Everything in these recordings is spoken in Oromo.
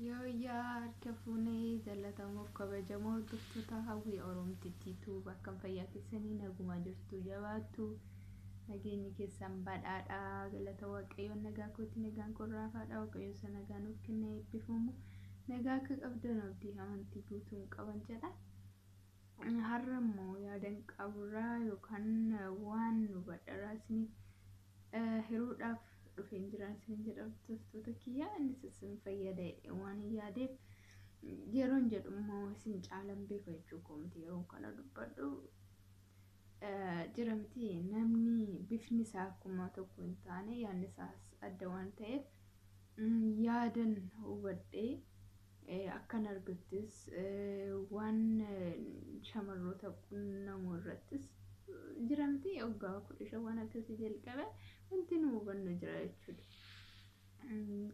Yoo yaa fuunee jallatamuuf kabajamoo hordoftoota hawwii Oromtiitiitu bakka fayyaa keessanii nagumaa jirtu jabaattu nageenyi keessan badhaadhaa galata waaqayyoon nagaa kooti nagaan qorraafaadha waaqayyoon sana nagaa nuuf kennee eebbifamu nagaa akka qabdan abdii amantii guutuun qaban jedha. Har'a immoo yaadan qaburraa yookaan waan nu badhaadhaasiniif hiruudhaaf dhufeen jiraan isin jedhamtoota kiyyaa innis isin fayyada waan yaadeef yeroon jedhummoo isin caalan beeku jechuu koomti yeroo kana dubbadhu jira miti namni bifni isaa akkuma tokko hin taane yaadni isaas adda waan ta'eef yaadan hubadhee akkan argattis waan shamarroota qunnamuu irrattis jira miti waggaa 15 waan akkasii jalqabe wanti nu hubannu jira jechuudha.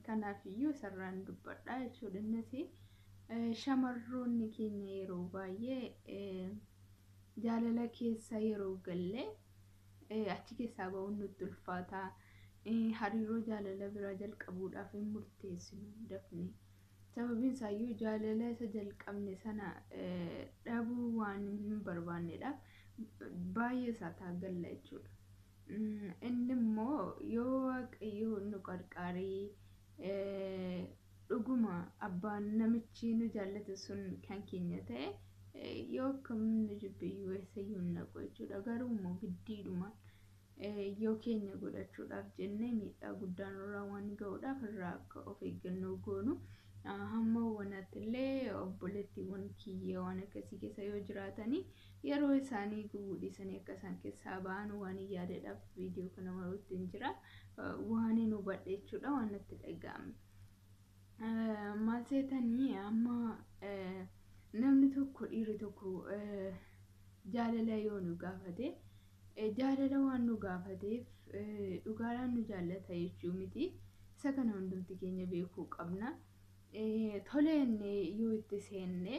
Kanaafiyyuu sarraan dubbadhaa jechuudha. Innis shamarroonni keenya yeroo baay'ee jaalala keessa yeroo galle achi keessaa ba'uun nutti ulfaata. Hariiroo jaalala biraa jalqabuudhaaf hin murteessinu dafne. Sababiin isaayyuu jaalala isa jalqabne sana dhabuu waan hin barbaannedhaaf baay'ee isaa taagalla jechuudha. Inni immoo yoo waaqayyo nu qarqaaree dhuguma abbaan namichi nu jaallate sun kan keenya ta'e yoo akkamiin jibbiyyuu eessayyuu hin naqu jechuudha. Garuu immoo giddiidhumaan yoo keenya godhachuudhaaf jennee miidhaa guddaan irraa waan ga'uudhaaf irraa akka of eeggannoo goonu hamma wanattillee obboleettiiwwan kiyya waan akkasii keessa yoo jiraatanii yeroo isaanii gubuu dhiisanii akka isaan keessaa ba'an waan yaadadhaaf viidiyoo kana maruutti hin jira waan hin hubadhe jechuudha waan natti dhaga'ame. Maal seetanii amma namni tokko dhiirri tokko jaalala yoo nu gaafate jaalala waan nu gaafateef dhugaadhaan nu jaallata jechuu miti isa kana hundumti keenya beekuu qabna. Toleen yoo itti seenne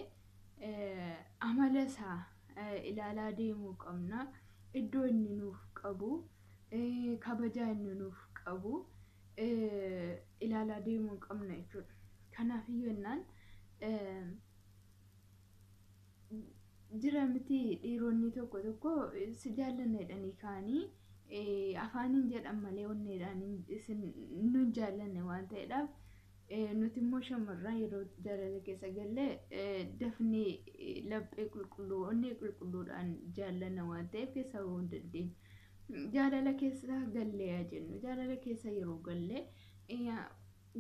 amala isaa ilaalaa deemuu qabna. Iddoo inni nuuf qabu kabajaa inni nuuf qabu ilaalaa deemuu qabna jechuudha. Kanaafiyyuu jennaan jira miti dhiironni tokko tokko si jaallanna jedhanii kaanii afaaniin jedhan malee onneedhaan isin nu jaallanne waan ta'eedhaaf nuti immoo shamarran yeroo jaalala keessa galle dafnee laphee qulqulluu onnee qulqulluudhaan jaallanna waan ta'eef keessa bahuu hin dandeenyu. Jaalala keessa gallee jennu jaalala keessa yeroo galle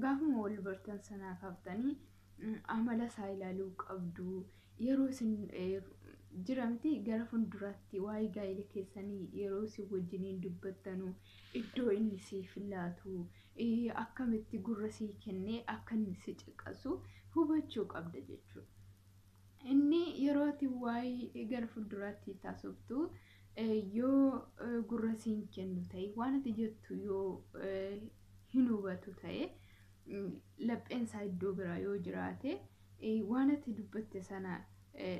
gaafuma wal bartan sanaa kaaftanii amala isaa ilaaluu qabdu. Yeroo isin jira miti gara fuulduraatti waa'ee gaa'ela keessanii yeroo isin wajjiniin dubbattanu iddoo inni siif laatu akkamitti gurra sii kennee akka inni si ciqasu hubachuu qabda jechuudha. Inni yeroo ati waa'ee gara fuulduraatti taasiftu yoo gurra siin kennu ta'e waan ati jettu yoo hin hubatu ta'e lapheen isaa iddoo biraa yoo jiraate waan ati dubbatte sana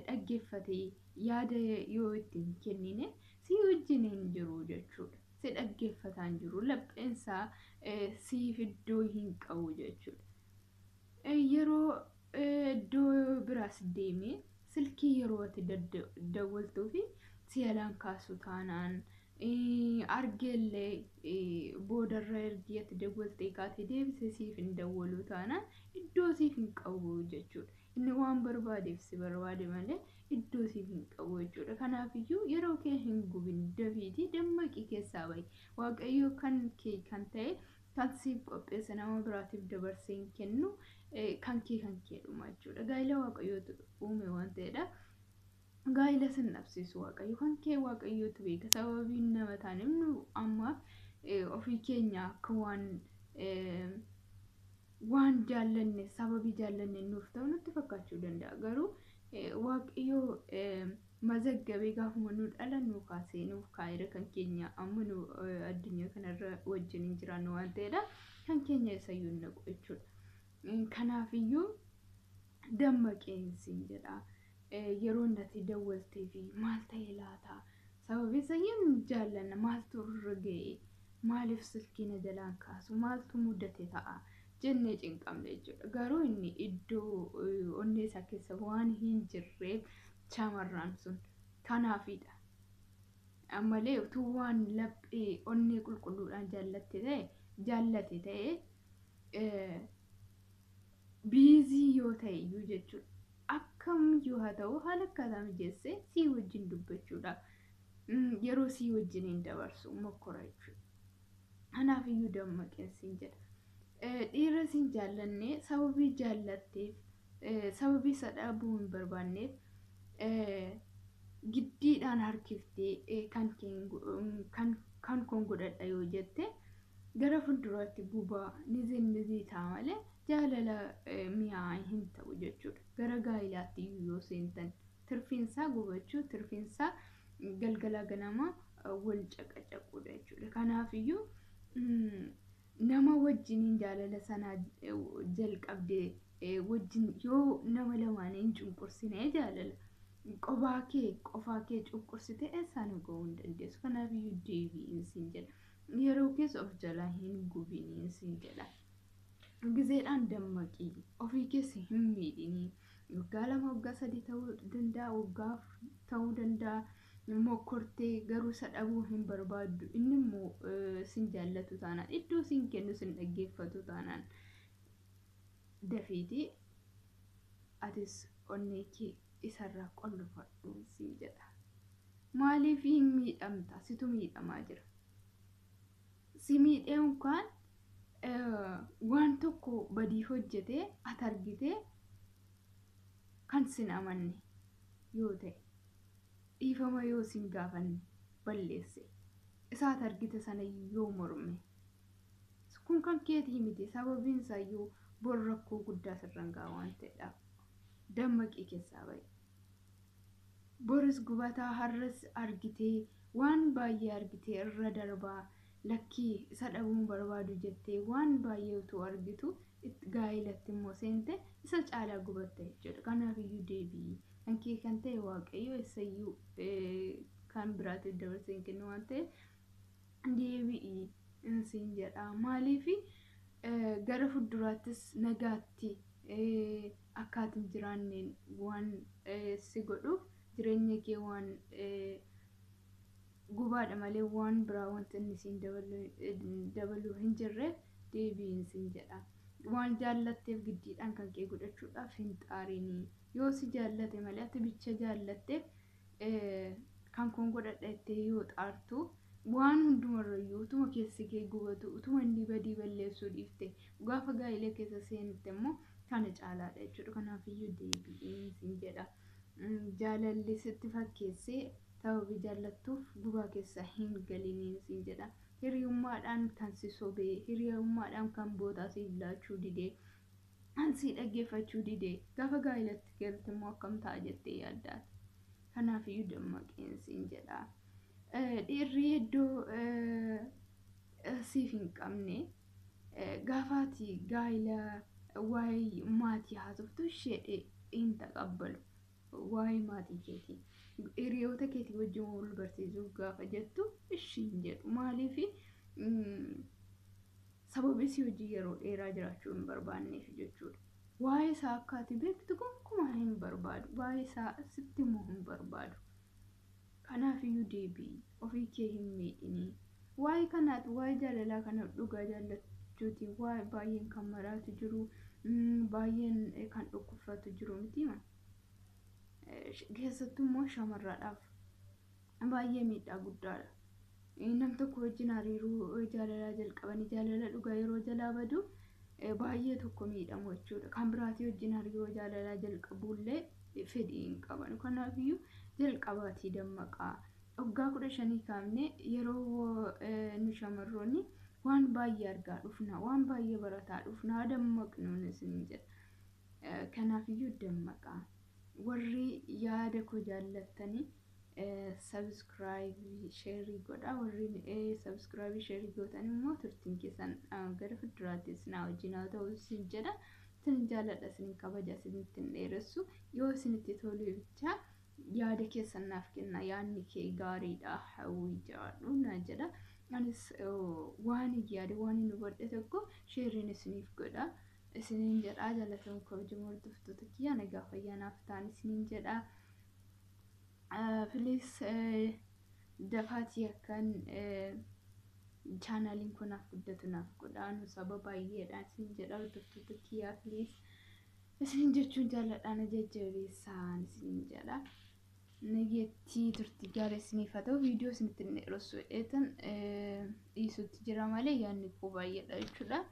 dhaggeeffatee yaada yoo ittiin kennine si wajjin hin jiru jechuudha. Si dhaggeeffataan jiru lapheen isaa siif iddoo hin qabu jechuudha. Yeroo iddoo biraas deemee silkii yeroo ati dawwaltuu fi si alaan kaasu taanaan argeellee boodarra ergi ati dawwaltee kaatee deebisee siif hin dawwalu taanaan iddoo siif hin qabu jechuudha. Inni waan barbaadeef si barbaade malee iddoo siif hin qabu jechuudha. Kanaafiyyuu yeroo kee hin gubin dafiitii dammaqii keessaa bahi. Waaqayyo kan kee kan ta'e kan siif qopheesse nama biraatiif dabarsee hin kennu kan keedhuma jechuudha. Gaa'ela waaqayyootu uume waan ta'eedhaaf gaa'ela sin dhabsiisu waaqayyo kan kee waaqayyootu beeka. Sababiin nama taaniif nu ammaaf ofii keenya akka waan jaallanne sababii jaallanne nuuf ta'u nutti fakkaachuu danda'a. Garuu waaqayyo mazaggabe gaafuma nu dhalannu kaasee nuuf kaa'eera kan keenya amma nu addunyaa kanarra wajjin hin jiraannu waan ta'eedhaaf kan keenya isayyuu hin naqu jechuudha. Kanaafiyyuu dammaqeensi jedha yeroo natti dawwaltee fi maal ta'e laata sababii isayyuu jaallanna maaltu irra ga'e maaliif silkiina jalaan kaasu maaltu mudate ta'a jennee cinqamne jechuudha. Garuu inni iddoo onnee isaa keessa waan hin jirreef shamarran sun kanaafidha. Ammalee utuu waan laphee onnee qulqulluudhaan jaallate ta'e biizii yoo ta'e iyyuu jechuudha. Akkamiyyuu haa ta'u haala akkaataa mijeessee sii wajjin dubbachuudhaaf yeroo sii wajjin hin dabarsu mokkora jechuudha. Kanaaf iyyuu dammaqeen jedha. Dhiira sin jaallanne sababii jaallatteef sababii sadhaabuu hin barbaanneef giddiidhaan harkiftee kan kon godhadha yoo jette gara fuulduraatti gubaa nizii ta'a malee jaalala mi'aa hin ta'u jechuudha. Gara gaa'ilaatti yoo seentan tirfiinsaa gubachuu tirfiinsaa galgala ganama wal caqacaquudha jechuudha. Kanaaf iyyuu nama wajjiniin jaalala sanaa jalqabdee wajjin yoo nama lamaan hin cunqursine jaalala qofaa kee cunqursite eessaan ga'uu hin dandeessu. Kanaaf iyyuu deebi'iin siin jedha. Yeroo keessa of jalaa hin gubiniin siin jedha. Gizeedhaan dammaqii ofii keessa hin miidhinii. Waggaa 2 waggaa 3 ta'uu danda'a, waggaa ta'uu danda'a. Mokkortee garuu sadhabuu hin barbaaddu. Inni immoo sin jaallatu taanaan iddoo sin kennu sin dhaggeeffatu taanaan dafiitii atis onnee kee isarraa qollofadhu siin jedha. Maaliif hin miidhamta? Situ miidhamaa jira. Si miidheen kan waan tokko badii hojjetee ati argitee kan sin amanne yoo ta'e dhiifama yoo sin gaafanne balleesse isaat argite sana yoo morme kun kan keetii miti. Sababiin isaa yoo bor rakkoo guddaa sirraan ga'a waan ta'eedhaaf dammaqii keessaa ba'i. Boris gubataa har'as argitee waan baay'ee argitee irra darbaa lakkii isa dhabuun barbaadu jettee waan baay'ee utuu argitu gaa'ilatti immoo seente isa caalaa gubatta jechuudha. Kanaaf iyyuu deebi'i. Kan kee kan ta'e waaqayyo eessayyuu kan biraatiif dabarsee hin kennu waan ta'eef deebi'i siin jedha. Maaliif gara fuulduraattis nagaatti akkaatiin jiraanneen waan si godhuuf jireenya kee waan gubaadha malee waan biraa wanti inni siin dabaluu hin jirreef deebi'iin siin jedha. Waan jaallatteef giddiidhaan kan kee godhachuudhaaf hin xaarinii. Yoo si jaallate malee ati bicha jaallatteef kan kon godhadha jettee yoo xaartu waan hundumarrayyuu utuma keessi kee gubatu utuma inni badii balleessuu dhiifte gaafa gaa'ila keessa seente immoo kana caalaadha jechuudha. Kanaaf iyyuu deebi'iin siin jedha. Jaalalli sitti fakkeessee sababii jaallattuuf gubaa keessa hin galiniin siin jedha. Hiriyummaadhaan kan si sobee hiriyummaadhaan kan boodaa si laachuu didee kan si dhaggeeffachuu didee gaafa gaa'ilatti galte immoo akkam ta'a jettee yaaddaata. Kanaaf iyyuu dammaqeen siin jedha. Dhiirri iddoo siif hin qabne gaafaati gaa'ila waa'ee maatii haasoftu ishee hin taqabbalu. Waa'ee maatii keetii hiriyoota keetii wajjin wal barsiisuuf gaafa jettu ishiin jedhu. Maaliif sababii si hojii yeroo dheeraa jiraachuu hin barbaanneef jechuudha. Waa'ee isaa akka ati beektu gonkumaa hin barbaadu. Waa'ee isaa sitti immoo hin barbaadu. Kanaaf iyyuu deebi'i. Ofii kee hin miidhinii. Waa'ee kanaati waa'ee jaalalaa kana dhugaa jaallachuuti. Waa'ee baay'een kan maraatu jiru, baay'een kan dhukkubsatu jiru miti ma. Keessattuu immoo shamarraadhaaf baay'ee miidhaa guddaadha. Nam tokko wajjin hariiroo jaalalaa jalqabanii jaalala dhugaa yeroo jalaa badu baay'ee tokko miidhamu jechuudha. Kan biraatii wajjin hariiroo jaalalaa jalqabuullee fedhii hin qaban. Kanaaf iyyuu jalqabaatii dammaqaa. Waggaa 15 kaafnee yeroo nu shamarroonni waan baay'ee argaa dhufna, waan baay'ee barataa dhufna, dammaqnuun isin jedha. Kanaaf iyyuu dammaqaa. Warri yaada koo jaallattanii subscribe share godha. Warri subscribe share gootan immoo turtiin keessan gara fuulduraattis na wajjin haa ta'u isin jedha. Isin jaalladha, isin kabaja, isinitti hin dheeressu. Yoo isinitti tole bicha yaada keessan naaf kenna. Yaadni kee gaariidha hawwii jiraadhu na jedha. anis waan yaade waan nu godhe tokko sheeriin isiniif godha isiniin jedha jaalatan kabajamoo hordoftoota kiyya nagaa fayyaanaaf ta'an isiniin jedha filis dafaatii akkan chaanaliin kun naaf guddatu naaf godha nu sababa baay'eedhaan isiniin jedha hordoftoota kiyya filis isiniin jechuun jaaladhaan jajjabeessaan isiniin jedha نجتي ترتي جالسني فتو فيديو سنتين رسول إتن يسوت جرامالي يعني كوباية الأشلا